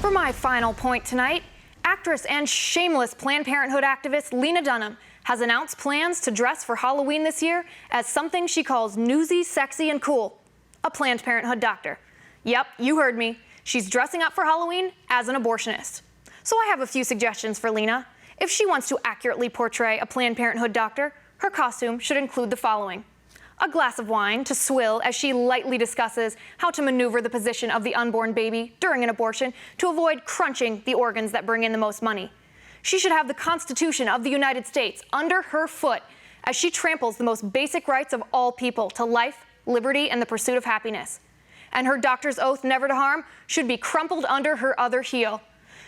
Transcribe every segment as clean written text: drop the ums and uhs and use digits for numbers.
For my final point tonight, actress and shameless Planned Parenthood activist Lena Dunham has announced plans to dress for Halloween this year as something she calls newsy, sexy, and cool, a Planned Parenthood doctor. Yep, you heard me. She's dressing up for Halloween as an abortionist. So I have a few suggestions for Lena. If she wants to accurately portray a Planned Parenthood doctor, her costume should include the following: a glass of wine to swill as she lightly discusses how to maneuver the position of the unborn baby during an abortion to avoid crunching the organs that bring in the most money. She should have the Constitution of the United States under her foot as she tramples the most basic rights of all people to life, liberty, and the pursuit of happiness. And her doctor's oath never to harm should be crumpled under her other heel.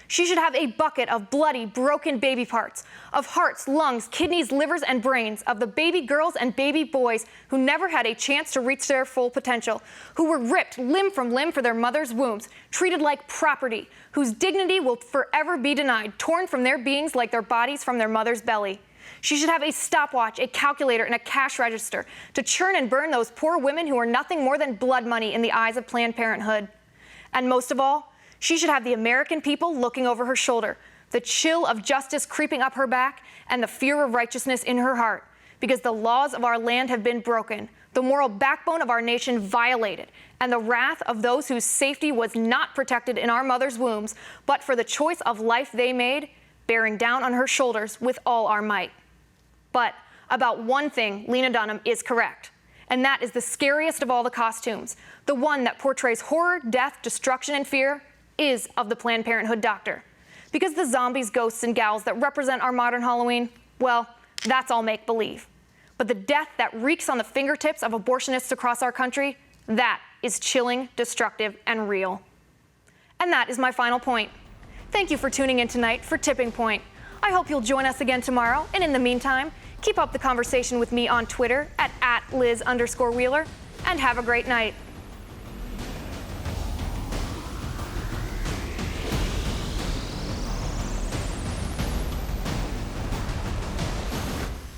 She should have a bucket of bloody, broken baby parts, of hearts, lungs, kidneys, livers, and brains of the baby girls and baby boys who never had a chance to reach their full potential, who were ripped limb from limb for their mother's wombs, treated like property, whose dignity will forever be denied, torn from their beings like their bodies from their mother's belly. She should have a stopwatch, a calculator, and a cash register to churn and burn those poor women who are nothing more than blood money in the eyes of Planned Parenthood. And most of all, she should have the American people looking over her shoulder, the chill of justice creeping up her back, and the fear of righteousness in her heart, because the laws of our land have been broken, the moral backbone of our nation violated, and the wrath of those whose safety was not protected in our mother's wombs, but for the choice of life they made, bearing down on her shoulders with all our might. But about one thing, Lena Dunham is correct, and that is the scariest of all the costumes, the one that portrays horror, death, destruction, and fear, is of the Planned Parenthood doctor. Because the zombies, ghosts, and gals that represent our modern Halloween, well, that's all make-believe. But the death that reeks on the fingertips of abortionists across our country, that is chilling, destructive, and real. And that is my final point. Thank you for tuning in tonight for Tipping Point. I hope you'll join us again tomorrow, and in the meantime, keep up the conversation with me on Twitter at @Liz_Wheeler, and have a great night.